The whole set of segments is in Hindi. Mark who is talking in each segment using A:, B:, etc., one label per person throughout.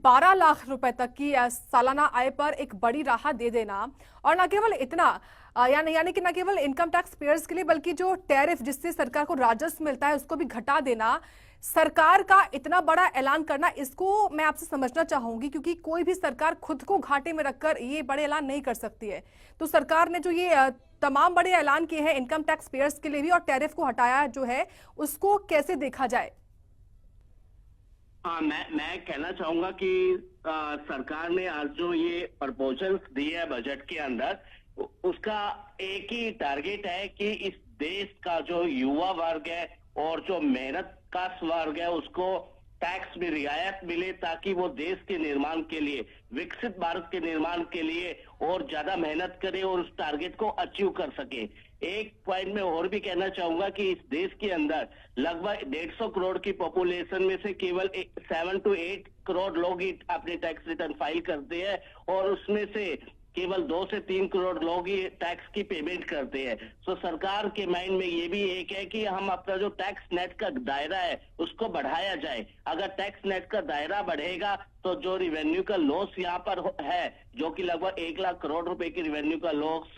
A: 12 लाख रुपए तक की सालाना आय पर एक बड़ी राहत दे देना, और न केवल इतना यानी कि न केवल इनकम टैक्स पेयर्स के लिए बल्कि जो टैरिफ जिससे सरकार को राजस्व मिलता है उसको भी घटा देना, सरकार का इतना बड़ा ऐलान करना, इसको मैं आपसे समझना चाहूंगी क्योंकि कोई भी सरकार खुद को घाटे में रखकर ये बड़े ऐलान नहीं कर सकती है। तो सरकार ने जो ये तमाम बड़े ऐलान किए हैं इनकम टैक्स पेयर्स के लिए भी और टैरिफ को हटाया जो है, उसको कैसे देखा जाए?
B: हाँ, मैं कहना चाहूंगा कि सरकार ने आज जो ये प्रपोजल्स दिए है बजट के अंदर, उसका एक ही टारगेट है कि इस देश का जो युवा वर्ग है और जो मेहनत कश वर्ग है उसको टैक्स में रियायत मिले, ताकि वो देश के निर्माण के लिए, विकसित भारत के निर्माण के लिए और ज्यादा मेहनत करे और उस टारगेट को अचीव कर सके। एक पॉइंट में और भी कहना चाहूंगा कि इस देश के अंदर लगभग 150 करोड़ की पॉपुलेशन में से केवल 7 to 8 करोड़ लोग ही अपने टैक्स रिटर्न फाइल करते हैं, और उसमें से केवल 2 से 3 करोड़ लोग ही टैक्स की पेमेंट करते हैं। तो सरकार के माइंड में ये भी एक है कि हम अपना जो टैक्स नेट का दायरा है उसको बढ़ाया जाए। अगर टैक्स नेट का दायरा बढ़ेगा तो जो रिवेन्यू का लॉस यहाँ पर है, जो कि लगभग 1 लाख करोड़ रुपए की रिवेन्यू का लॉस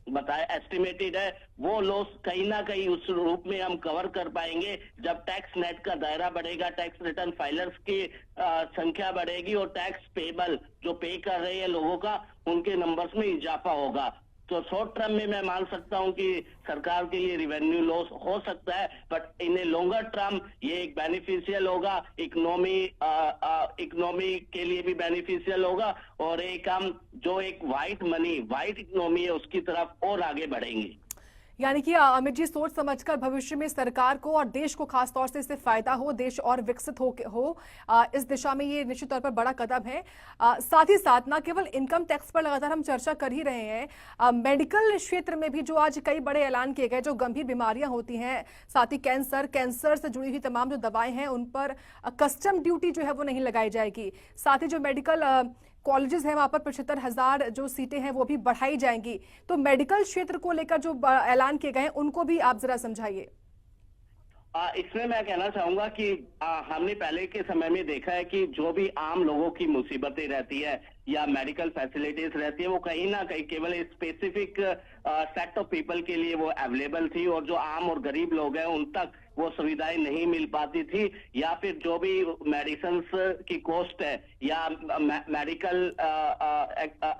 B: बताया एस्टिमेटेड है, वो लॉस कहीं ना कहीं उस रूप में हम कवर कर पाएंगे जब टैक्स नेट का दायरा बढ़ेगा, टैक्स रिटर्न फाइलर्स की संख्या बढ़ेगी और टैक्स पेबल जो पे कर रहे हैं लोगों का, उनके नंबर्स में इजाफा होगा। तो शॉर्ट टर्म में मैं मान सकता हूं कि सरकार के लिए रिवेन्यू लॉस हो सकता है, but in a longer term ये एक बेनिफिशियल होगा, इकोनॉमी के लिए भी बेनिफिशियल होगा, और एक हम जो एक व्हाइट इकोनॉमी है उसकी तरफ और आगे बढ़ेंगे।
A: यानी कि अमित जी, सोच समझकर भविष्य में सरकार को और देश को खास तौर से इससे फायदा हो, देश और विकसित हो इस दिशा में ये निश्चित तौर पर बड़ा कदम है। साथ ही साथ न केवल इनकम टैक्स पर लगातार हम चर्चा कर ही रहे हैं, मेडिकल क्षेत्र में भी जो आज कई बड़े ऐलान किए गए, जो गंभीर बीमारियां होती हैं, साथ ही कैंसर से जुड़ी हुई तमाम जो दवाएं हैं उन पर कस्टम ड्यूटी जो है वो नहीं लगाई जाएगी। साथ ही जो मेडिकल कॉलेजेस हैं वहां पर 75,000 जो सीटें हैं वो भी बढ़ाई जाएंगी। तो मेडिकल क्षेत्र को लेकर जो ऐलान किए गए हैं उनको भी आप जरा समझाइए।
B: इसमें मैं कहना चाहूंगा कि हमने पहले के समय में देखा है कि जो भी आम लोगों की मुसीबतें रहती है या मेडिकल फैसिलिटीज रहती है, वो कहीं ना कहीं केवल स्पेसिफिक सेट ऑफ पीपल के लिए वो अवेलेबल थी, और जो आम और गरीब लोग हैं उन तक वो सुविधाएं नहीं मिल पाती थी, या फिर जो भी मेडिसिन की कॉस्ट है या मेडिकल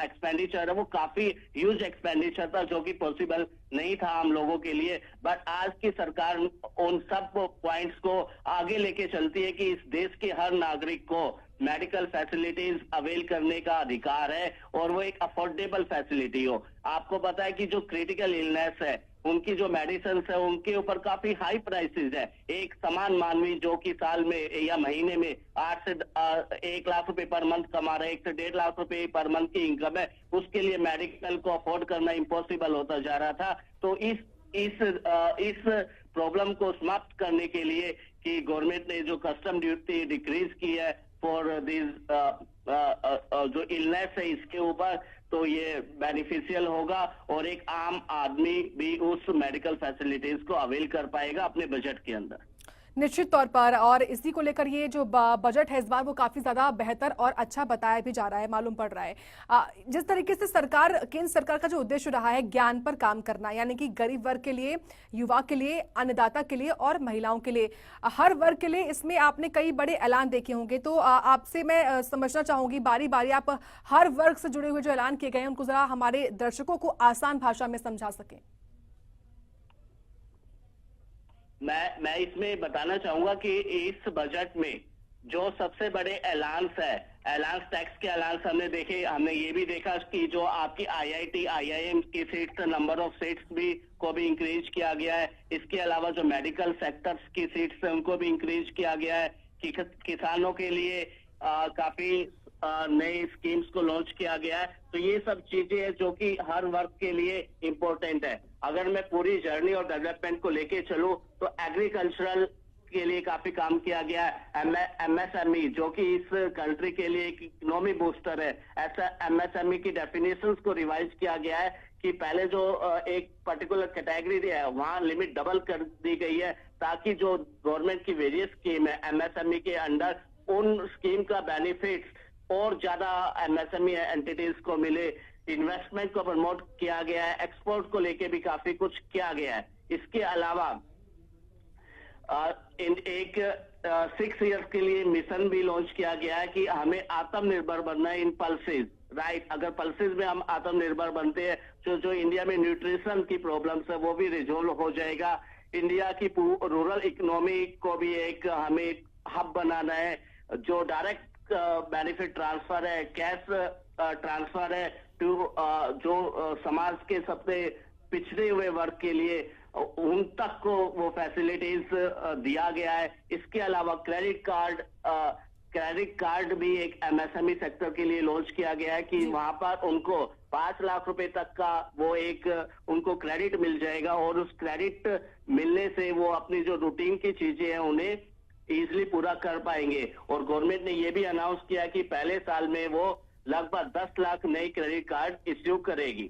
B: एक्सपेंडिचर है वो काफी ह्यूज एक्सपेंडिचर था, जो कि पॉसिबल नहीं था आम लोगों के लिए। बट आज की सरकार उन सब पॉइंट्स को आगे लेके चलती है कि इस देश के हर नागरिक को मेडिकल फैसिलिटीज अवेल करने का अधिकार है, और वो एक अफोर्डेबल फैसिलिटी हो। आपको पता है कि जो क्रिटिकल इलनेस है उनकी जो मेडिसिन है उनके ऊपर काफी हाई प्राइसेस है। एक समान मानवी जो कि साल में या महीने में 8 से 1 लाख रुपए पर मंथ कमा रहे, 1 से 1.5 लाख रुपए पर मंथ की इनकम है, उसके लिए मेडिकल को अफोर्ड करना इम्पॉसिबल होता जा रहा था। तो इस प्रॉब्लम को समाप्त करने के लिए कि गवर्नमेंट ने जो कस्टम ड्यूटी डिक्रीज की है फॉर दिस जो इलनेस है इसके ऊपर, तो ये बेनिफिशियल होगा और एक आम आदमी भी उस मेडिकल फैसिलिटीज को अवेल कर पाएगा अपने बजट के अंदर।
A: निश्चित तौर पर, और इसी को लेकर ये जो बजट है इस बार वो काफी ज्यादा बेहतर और अच्छा बताया भी जा रहा है, मालूम पड़ रहा है। जिस तरीके से केंद्र सरकार का जो उद्देश्य रहा है ज्ञान पर काम करना, यानी कि गरीब वर्ग के लिए, युवा के लिए, अन्नदाता के लिए और महिलाओं के लिए, हर वर्ग के लिए इसमें आपने कई बड़े ऐलान देखे होंगे। तो आपसे मैं समझना चाहूंगी बारी बारी आप हर वर्ग से जुड़े हुए जो ऐलान किए गए हैं उनको जरा हमारे दर्शकों को आसान भाषा में समझा सकें।
B: मैं इसमें बताना चाहूंगा कि इस बजट में जो सबसे बड़े ऐलान है, ऐलान टैक्स के ऐलान हमने देखे। हमने ये भी देखा कि जो आपकी IIT IIM की सीट्स, नंबर ऑफ सीट्स भी को भी इंक्रीज किया गया है। इसके अलावा जो मेडिकल सेक्टर्स की सीट्स है उनको भी इंक्रीज किया गया है। कि किसानों के लिए काफी नए स्कीम्स को लॉन्च किया गया है। तो ये सब चीजें हैं जो कि हर वर्ग के लिए इम्पोर्टेंट है। अगर मैं पूरी जर्नी और डेवलपमेंट को लेके चलूं तो एग्रीकल्चरल के लिए काफी काम किया गया है। MSME जो कि इस कंट्री के लिए एक इकोनॉमी बूस्टर है, ऐसा MSME की डेफिनेशंस को रिवाइज किया गया है कि पहले जो एक पर्टिकुलर कैटेगरी है वहां लिमिट डबल कर दी गई है, ताकि जो गवर्नमेंट की वेरियस स्कीम है MSME के अंडर, उन स्कीम का बेनिफिट और ज्यादा एमएसएमई एंटिटीज को मिले, इन्वेस्टमेंट को प्रमोट किया गया है, एक्सपोर्ट को लेके भी काफी कुछ किया गया है। इसके अलावा इन एक 6 इयर्स के लिए मिशन भी लॉन्च किया गया है कि हमें आत्मनिर्भर बनना है इन पल्सेस, राइट। अगर पल्सेस में हम आत्मनिर्भर बनते हैं, जो इंडिया में न्यूट्रिशन की प्रॉब्लम्स है वो भी रिजोल्व हो जाएगा। इंडिया की रूरल इकोनॉमी को भी एक हमें हब बनाना है। जो डायरेक्ट बेनिफिट ट्रांसफर है, कैश ट्रांसफर है टू जो समाज के सबसे पिछड़े हुए वर्ग के लिए, उन तक को वो फैसिलिटीज दिया गया है। इसके अलावा क्रेडिट कार्ड भी एक एमएसएमई सेक्टर के लिए लॉन्च किया गया है कि वहां पर उनको 5 लाख रुपए तक का वो एक उनको क्रेडिट मिल जाएगा और उस क्रेडिट मिलने से वो अपनी जो रूटीन की चीजें हैं उन्हें इजिली पूरा कर पाएंगे। और गवर्नमेंट ने ये भी अनाउंस किया कि पहले साल में वो लगभग 10 लाख नए क्रेडिट कार्ड इश्यू करेगी।